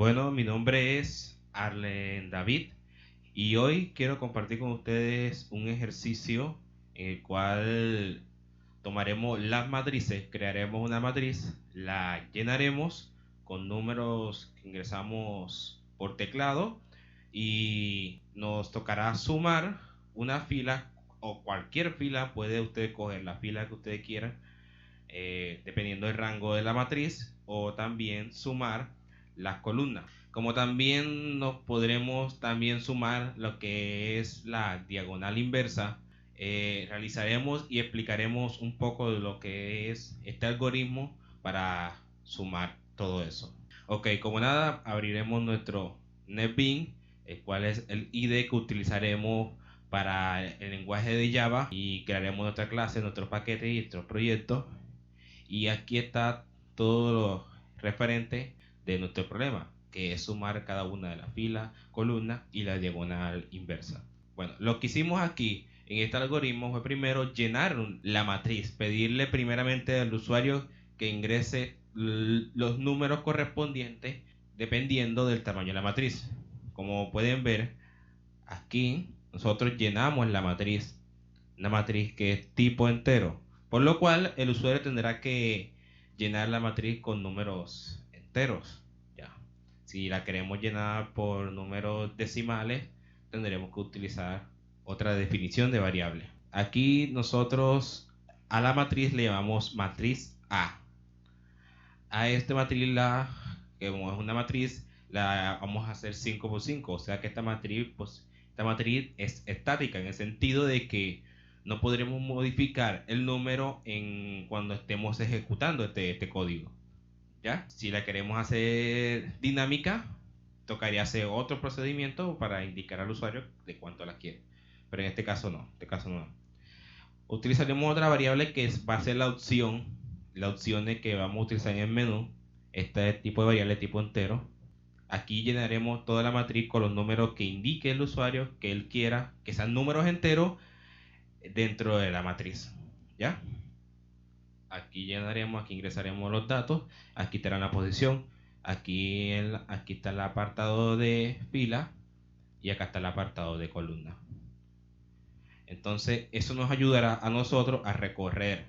Bueno, mi nombre es Arlen David y hoy quiero compartir con ustedes un ejercicio en el cual tomaremos las matrices, crearemos una matriz, la llenaremos con números que ingresamos por teclado y nos tocará sumar una fila o cualquier fila, puede usted coger la fila que usted quiera, dependiendo del rango de la matriz, o también sumar las columnas. Como también nos podremos también sumar lo que es la diagonal inversa, realizaremos y explicaremos un poco de lo que es este algoritmo para sumar todo eso. Ok, como nada, abriremos nuestro NetBeans, el cual es el IDE que utilizaremos para el lenguaje de Java, y crearemos nuestra clase, nuestro paquete y nuestro proyecto. Y aquí está todo lo referente de nuestro problema, que es sumar cada una de las filas, columnas y la diagonal inversa. Bueno, lo que hicimos aquí en este algoritmo fue primero llenar la matriz, pedirle primeramente al usuario que ingrese los números correspondientes dependiendo del tamaño de la matriz. Como pueden ver, aquí nosotros llenamos la matriz, una matriz que es tipo entero, por lo cual el usuario tendrá que llenar la matriz con números enteros. Ya. Si la queremos llenar por números decimales, tendremos que utilizar otra definición de variable. Aquí nosotros a la matriz le llamamos matriz A. A esta matriz, que como es una matriz, la vamos a hacer 5 por 5, o sea que esta matriz es estática, en el sentido de que no podremos modificar el número cuando estemos ejecutando este código. ¿Ya? Si la queremos hacer dinámica, tocaría hacer otro procedimiento para indicar al usuario de cuánto la quiere. Pero en este caso no. Utilizaremos otra variable que va a ser la opción que vamos a utilizar en el menú. Este tipo de variable tipo entero. Aquí llenaremos toda la matriz con los números que indique el usuario que él quiera, que sean números enteros dentro de la matriz. ¿Ya? Aquí ingresaremos los datos, aquí estará la posición, aquí está el apartado de fila y acá está el apartado de columna. Entonces eso nos ayudará a nosotros a recorrer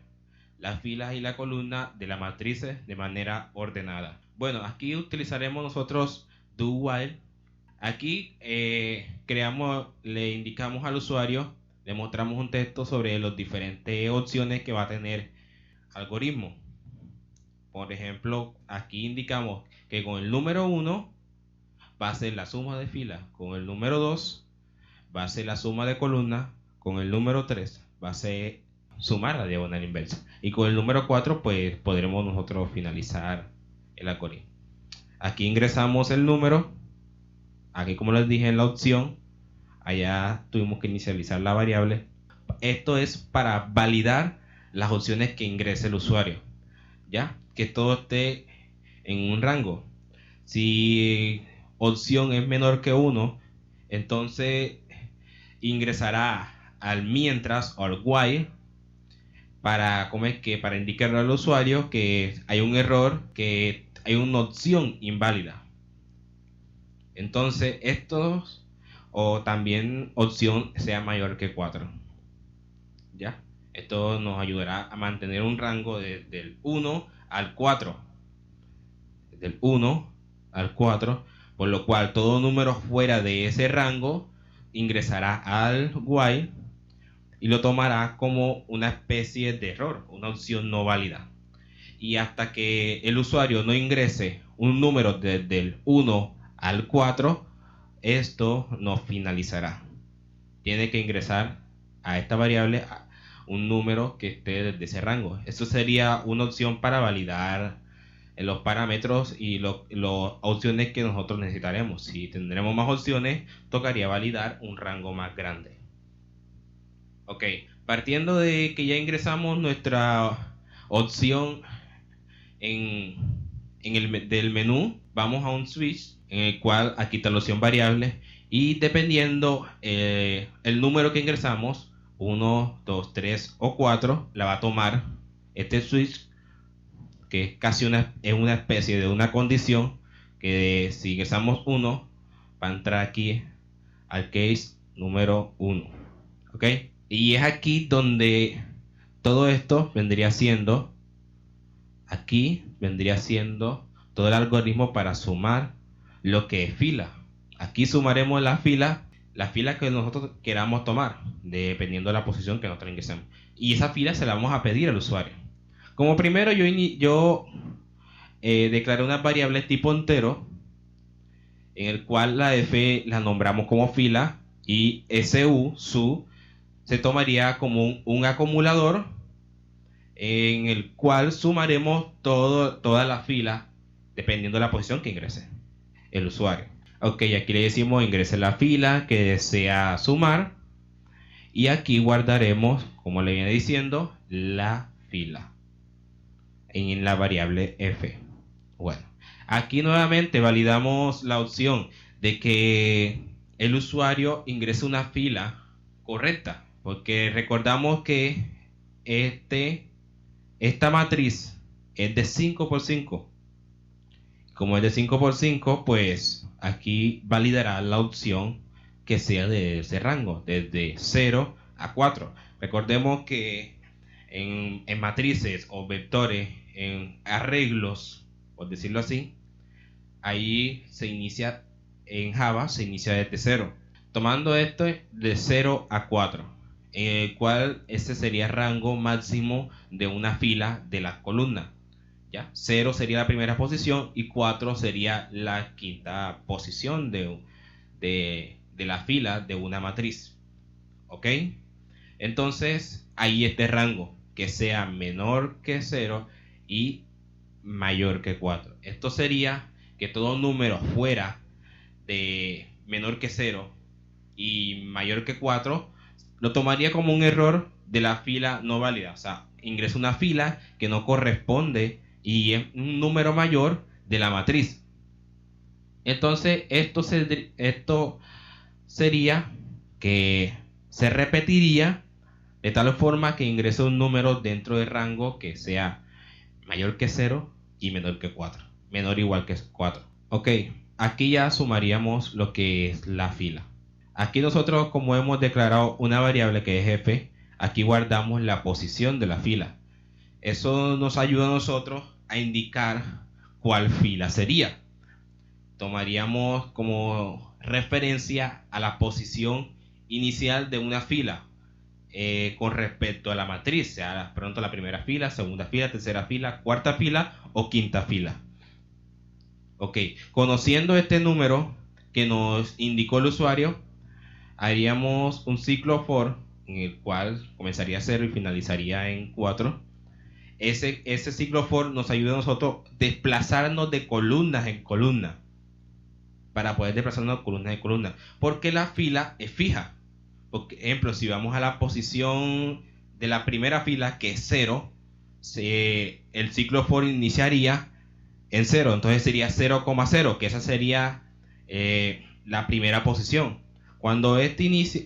las filas y la columna de las matrices de manera ordenada. Bueno, aquí utilizaremos nosotros do while. Aquí le indicamos al usuario, le mostramos un texto sobre las diferentes opciones que va a tener algoritmo. Por ejemplo, aquí indicamos que con el número 1 va a ser la suma de filas, con el número 2 va a ser la suma de columnas, con el número 3 va a ser sumar la diagonal inversa, y con el número 4 pues podremos nosotros finalizar el algoritmo. Aquí ingresamos el número, aquí como les dije en la opción, allá tuvimos que inicializar la variable. Esto es para validar las opciones que ingrese el usuario, ¿ya? Que todo esté en un rango. Si opción es menor que 1, entonces ingresará al mientras o al while para indicarle al usuario que hay un error, que hay una opción inválida. Entonces estos, o también opción sea mayor que 4. ¿Ya? Esto nos ayudará a mantener un rango del 1 al 4. Del 1 al 4, por lo cual todo número fuera de ese rango ingresará al while y lo tomará como una especie de error, una opción no válida. Y hasta que el usuario no ingrese un número desde el 1 al 4, esto no finalizará. Tiene que ingresar a esta variable un número que esté desde ese rango. Esto sería una opción para validar los parámetros y las opciones que nosotros necesitaremos. Si tendremos más opciones, tocaría validar un rango más grande. Ok, partiendo de que ya ingresamos nuestra opción del menú, vamos a un switch en el cual aquí está la opción variable, y dependiendo el número que ingresamos, 1, 2, 3 o 4, la va a tomar este switch, que es casi una especie de una condición que si ingresamos 1 va a entrar aquí al case número 1, ¿ok? Y es aquí donde todo esto vendría siendo, aquí vendría siendo todo el algoritmo para sumar lo que es fila. Aquí sumaremos la fila que nosotros queramos tomar, dependiendo de la posición que nosotros ingresemos. Y esa fila se la vamos a pedir al usuario. Como primero yo declaré una variable tipo entero, en el cual la f la nombramos como fila y su se tomaría como un acumulador en el cual sumaremos toda la fila dependiendo de la posición que ingrese el usuario. Ok, aquí le decimos ingrese la fila que desea sumar y aquí guardaremos, como le viene diciendo, la fila en la variable f. Bueno, aquí nuevamente validamos la opción de que el usuario ingrese una fila correcta, porque recordamos que esta matriz es de 5 por 5. Como es de 5 por 5, pues aquí validará la opción que sea de ese rango, desde 0 a 4. Recordemos que en matrices o vectores, en arreglos, por decirlo así, ahí se inicia, en Java se inicia desde 0. Tomando esto de 0 a 4, en el cual este sería el rango máximo de una fila de las columnas. ¿Ya? 0 sería la primera posición y 4 sería la quinta posición de la fila de una matriz. ¿Ok? Entonces, ahí este rango, que sea menor que 0 y mayor que 4. Esto sería que todo número fuera de menor que 0 y mayor que 4 lo tomaría como un error de la fila no válida. O sea, ingresa una fila que no corresponde y es un número mayor de la matriz. Entonces, esto sería que se repetiría de tal forma que ingrese un número dentro del rango que sea mayor que 0 y menor que 4. Menor o igual que 4. Ok, aquí ya sumaríamos lo que es la fila. Aquí nosotros, como hemos declarado una variable que es f, aquí guardamos la posición de la fila. Eso nos ayuda a nosotros a indicar cuál fila sería. Tomaríamos como referencia a la posición inicial de una fila con respecto a la matriz, sea pronto la primera fila, segunda fila, tercera fila, cuarta fila o quinta fila. Ok, conociendo este número que nos indicó el usuario, haríamos un ciclo for en el cual comenzaría a 0 y finalizaría en 4. Ese ciclo for nos ayuda a nosotros desplazarnos de columnas en columna para poder desplazarnos de columna en columna, porque la fila es fija. Por ejemplo, si vamos a la posición de la primera fila, que es 0, el ciclo for iniciaría en 0, entonces sería 0,0, que esa sería la primera posición. Cuando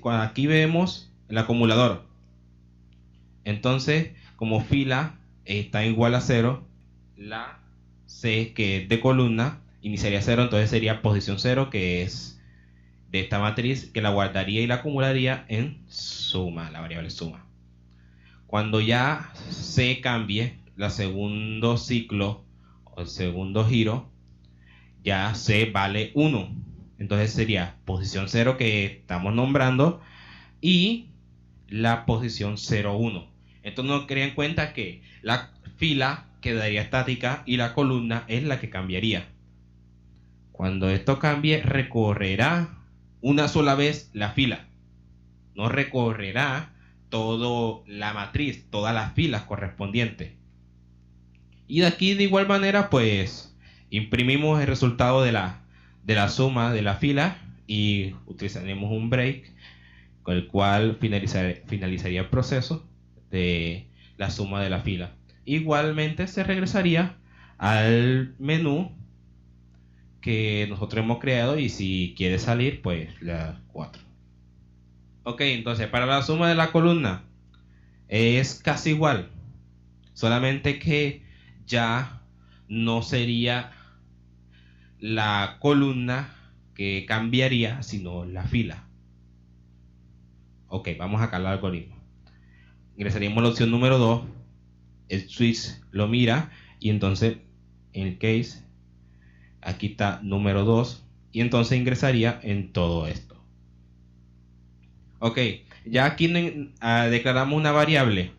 cuando aquí vemos el acumulador, entonces como fila está igual a 0, la C, que es de columna, iniciaría 0, entonces sería posición 0, que es de esta matriz, que la guardaría y la acumularía en suma, la variable suma. Cuando ya C cambie, el segundo ciclo o el segundo giro, ya C vale 1. Entonces sería posición 0 que estamos nombrando y la posición 0,1. Entonces no creen en cuenta que la fila quedaría estática y la columna es la que cambiaría. Cuando esto cambie, recorrerá una sola vez la fila. No recorrerá toda la matriz, todas las filas correspondientes. Y de aquí de igual manera, pues imprimimos el resultado de la suma de la fila y utilizaremos un break con el cual finalizaría el proceso de la suma de la fila. Igualmente se regresaría al menú que nosotros hemos creado y si quiere salir, pues la 4. Ok, entonces para la suma de la columna es casi igual, solamente que ya no sería la columna que cambiaría, sino la fila. Ok, vamos acá al algoritmo. Ingresaríamos la opción número 2. El switch lo mira y entonces en el case aquí está número 2 y entonces ingresaría en todo esto. Ok, ya aquí declaramos una variable.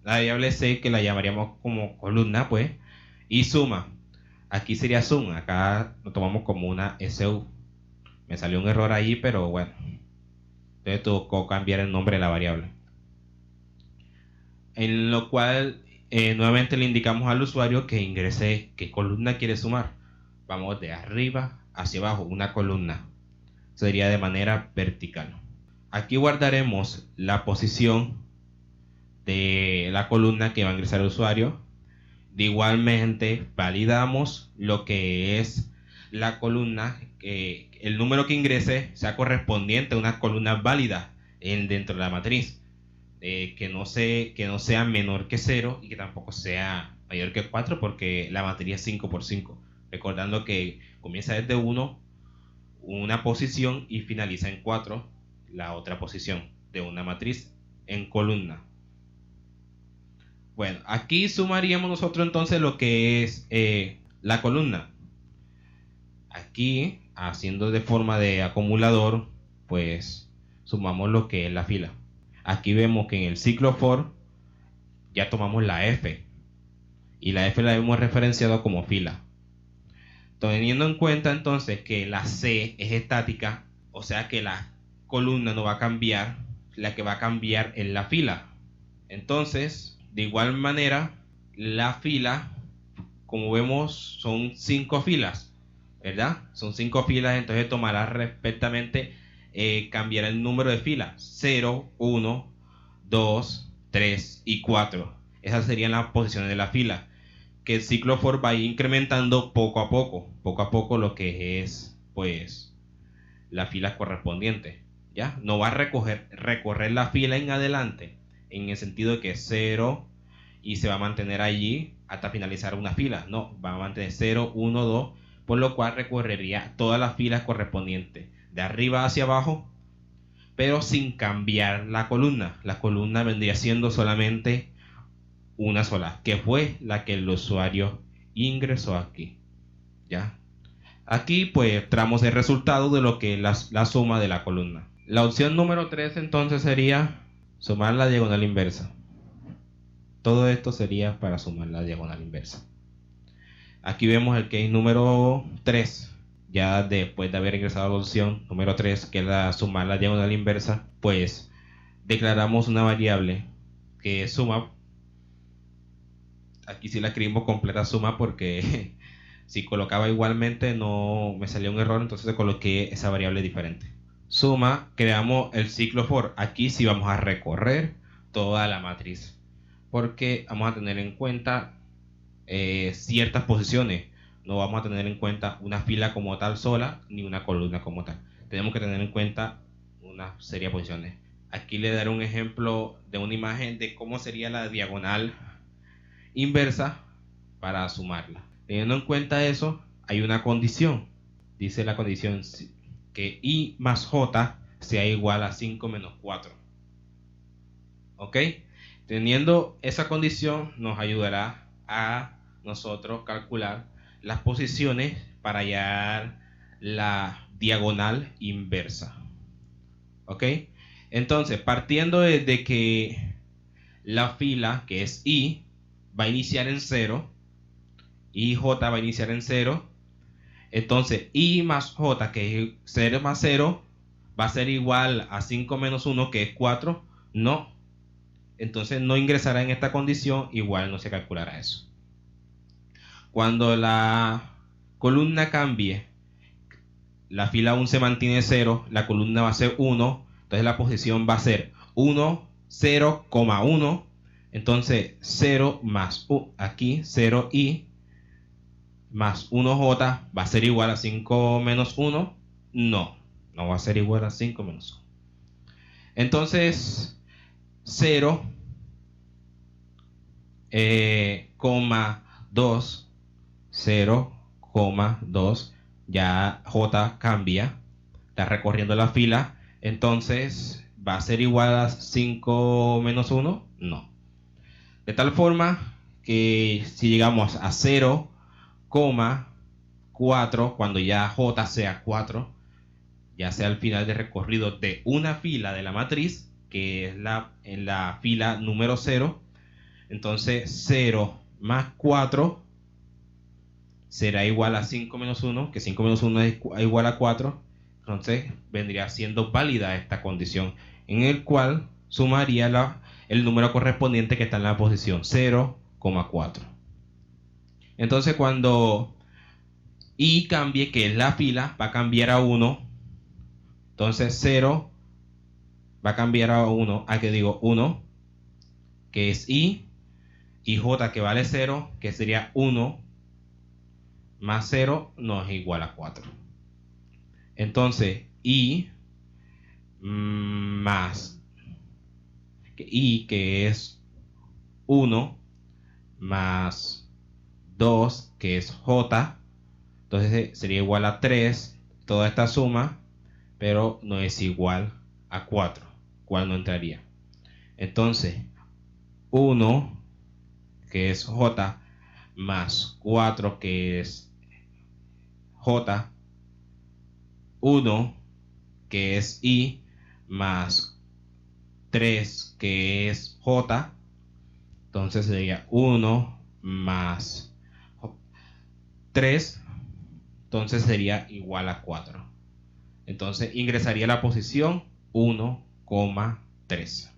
La variable C, que la llamaríamos como columna, pues, y suma. Aquí sería sum, acá lo tomamos como una SU. Me salió un error ahí, pero bueno. Entonces tuvo que cambiar el nombre de la variable. En lo cual nuevamente le indicamos al usuario que ingrese qué columna quiere sumar. Vamos de arriba hacia abajo, una columna. Sería de manera vertical. Aquí guardaremos la posición de la columna que va a ingresar el usuario. De igualmente validamos lo que es la columna, que el número que ingrese sea correspondiente a una columna válida dentro de la matriz. Que no sea menor que 0 y que tampoco sea mayor que 4, porque la matriz es 5 por 5. Recordando que comienza desde 1 una posición y finaliza en 4 la otra posición de una matriz en columna. Bueno, aquí sumaríamos nosotros entonces lo que es la columna. Aquí, haciendo de forma de acumulador, pues sumamos lo que es la fila. Aquí vemos que en el ciclo for ya tomamos la F y la F la hemos referenciado como fila. Teniendo en cuenta entonces que la C es estática, o sea que la columna no va a cambiar, la que va a cambiar es la fila. Entonces, de igual manera, la fila, como vemos, son 5 filas, ¿verdad? Son 5 filas, entonces tomará respectivamente cambiar el número de filas: 0, 1, 2, 3 y 4. Esas serían las posiciones de la fila, que el ciclo for va a ir incrementando poco a poco lo que es, pues, la fila correspondiente, ¿ya? No va a recorrer la fila en adelante, en el sentido de que 0 y se va a mantener allí hasta finalizar una fila. No, va a mantener 0, 1, 2, por lo cual recorrería todas las filas correspondientes, de arriba hacia abajo, pero sin cambiar la columna. La columna vendría siendo solamente una sola, que fue la que el usuario ingresó aquí, ¿ya? Aquí pues traemos el resultado de lo que es la suma de la columna. La opción número 3 entonces sería sumar la diagonal inversa. Todo esto sería para sumar la diagonal inversa. Aquí vemos el case número 3. Ya después de haber ingresado a la opción número 3, que es la sumar la diagonal inversa, pues declaramos una variable que es suma. Aquí sí la escribimos completa suma porque si colocaba igualmente no me salió un error, entonces coloqué esa variable diferente. Suma, creamos el ciclo for. Aquí sí vamos a recorrer toda la matriz, porque vamos a tener en cuenta ciertas posiciones. No vamos a tener en cuenta una fila como tal sola, ni una columna como tal. Tenemos que tener en cuenta una serie de posiciones. Aquí le daré un ejemplo de una imagen de cómo sería la diagonal inversa para sumarla. Teniendo en cuenta eso, hay una condición. Dice la condición que I más J sea igual a 5 menos 4. ¿Ok? Teniendo esa condición, nos ayudará a nosotros calcular las posiciones para hallar la diagonal inversa. ¿Ok? Entonces, partiendo de que la fila, que es I, va a iniciar en 0, y J va a iniciar en 0, entonces I más J, que es 0 más 0, va a ser igual a 5 menos 1, que es 4. No. Entonces no ingresará en esta condición, igual no se calculará eso. Cuando la columna cambie, la fila aún se mantiene 0, la columna va a ser 1, entonces la posición va a ser 1, 0, 1. Entonces 0 más aquí 0i más 1j va a ser igual a 5 menos 1. No va a ser igual a 5 menos 1. Entonces 0, 2, 0, 2, ya J cambia, está recorriendo la fila, entonces ¿va a ser igual a 5 menos 1? No. De tal forma que si llegamos a 0,4, cuando ya J sea 4, ya sea al final del recorrido de una fila de la matriz, que es en la fila número 0, entonces 0 más 4 será igual a 5 menos 1, que 5 menos 1 es igual a 4, entonces vendría siendo válida esta condición, en el cual sumaría el número correspondiente que está en la posición 0,4. Entonces cuando i cambie, que es la fila, va a cambiar a 1, entonces 0 va a cambiar a 1, a que digo 1, que es i, y j que vale 0, que sería 1 más 0 no es igual a 4. Entonces i más i, que es 1, más 2, que es j, entonces sería igual a 3, toda esta suma, pero no es igual a 4, cual no entraría. Entonces 1, que es j, más 4, que es j, 1, que es i, más 3, que es j, entonces sería 1 más 3, entonces sería igual a 4. Entonces ingresaría a la posición 1,3.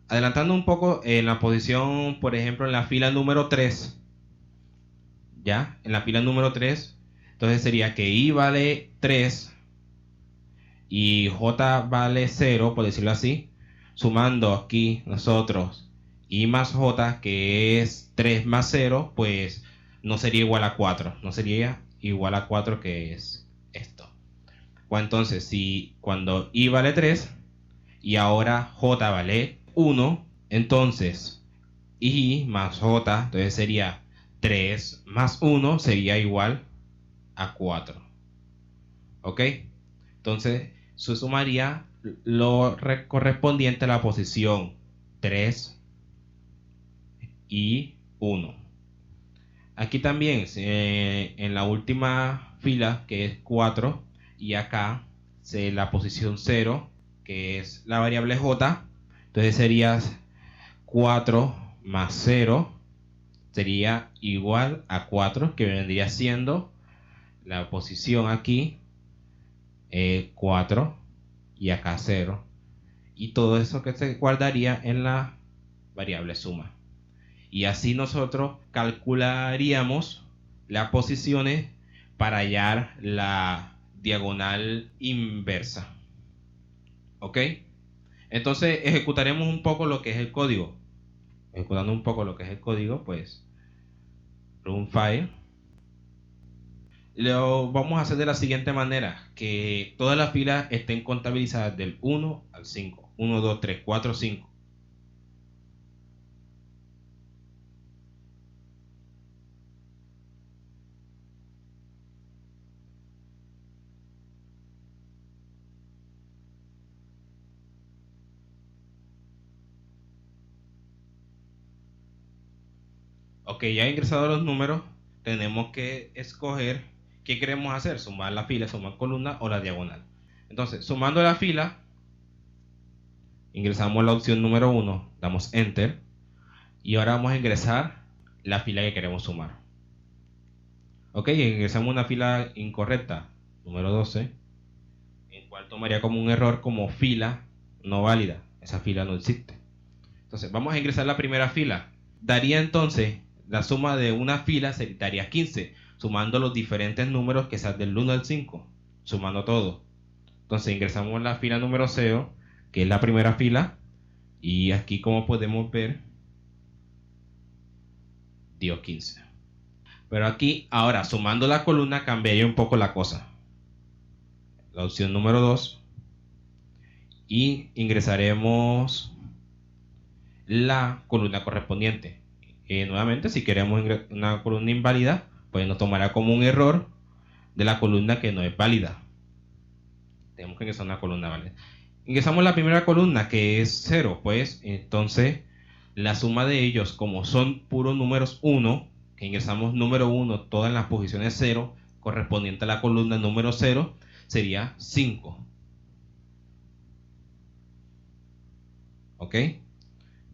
Adelantando un poco, en la posición, por ejemplo, en la fila número 3, ¿ya? En la fila número 3, entonces sería que i vale 3 y j vale 0, por decirlo así, sumando aquí nosotros i más j, que es 3 más 0, pues no sería igual a 4, no sería igual a 4, que es esto. O entonces, si cuando i vale 3 y ahora j vale 1, entonces i más j, entonces sería 3 más 1 sería igual a 4. ¿Ok? Entonces se sumaría lo correspondiente a la posición 3 y 1. Aquí también en la última fila, que es 4, y acá la posición 0, que es la variable j, entonces sería 4 más 0 sería igual a 4, que vendría siendo la posición aquí 4 y acá 0, y todo eso que se guardaría en la variable suma. Y así nosotros calcularíamos las posiciones para hallar la diagonal inversa. ¿Ok? Entonces ejecutaremos un poco lo que es el código. Ejecutando un poco lo que es el código, pues run file. Lo vamos a hacer de la siguiente manera: que todas las filas estén contabilizadas del 1 al 5. 1, 2, 3, 4, 5. Ok, ya ingresado los números, tenemos que escoger qué queremos hacer: sumar la fila, sumar columna o la diagonal. Entonces, sumando la fila, ingresamos la opción número 1, damos enter, y ahora vamos a ingresar la fila que queremos sumar. Ok, ingresamos una fila incorrecta, número 12, en cual tomaría como un error como fila no válida. Esa fila no existe. Entonces, vamos a ingresar la primera fila. Daría entonces la suma de una fila, se daría 15, sumando los diferentes números que sean del 1 al 5, sumando todo. Entonces ingresamos la fila número 0, que es la primera fila, y aquí, como podemos ver, dio 15. Pero aquí, ahora sumando la columna, cambiaría un poco la cosa. La opción número 2, y ingresaremos la columna correspondiente. Nuevamente, si queremos una columna inválida, pues nos tomará como un error de la columna que no es válida. Tenemos que ingresar una columna válida. Ingresamos la primera columna, que es 0, pues entonces la suma de ellos, como son puros números 1, que ingresamos número 1 todas en las posiciones 0, correspondiente a la columna número 0, sería 5. ¿Ok?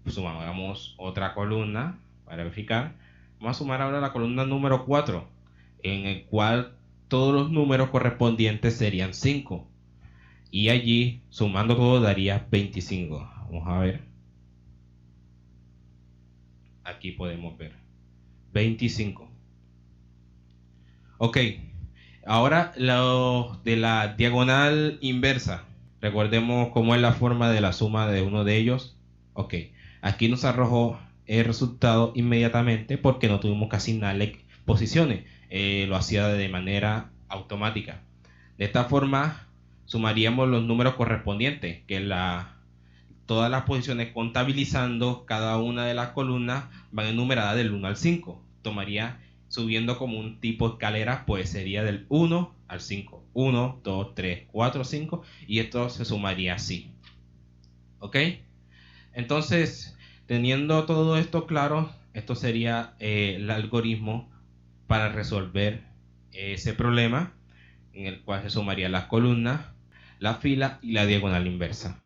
Pues sumamos otra columna para verificar. Vamos a sumar ahora la columna número 4, en el cual todos los números correspondientes serían 5. Y allí, sumando todo, daría 25. Vamos a ver. Aquí podemos ver 25. Ok, ahora lo de la diagonal inversa. Recordemos cómo es la forma de la suma de uno de ellos. Ok, aquí nos arrojó el resultado inmediatamente porque no tuvimos que asignarle posiciones. Lo hacía de manera automática. De esta forma sumaríamos los números correspondientes, que todas las posiciones contabilizando cada una de las columnas van enumeradas del 1 al 5. Tomaría subiendo como un tipo escalera, pues sería del 1 al 5. 1, 2, 3, 4, 5 y esto se sumaría así. ¿Ok? Entonces, teniendo todo esto claro, esto sería el algoritmo para resolver ese problema en el cual se sumaría las columnas, la fila y la diagonal inversa.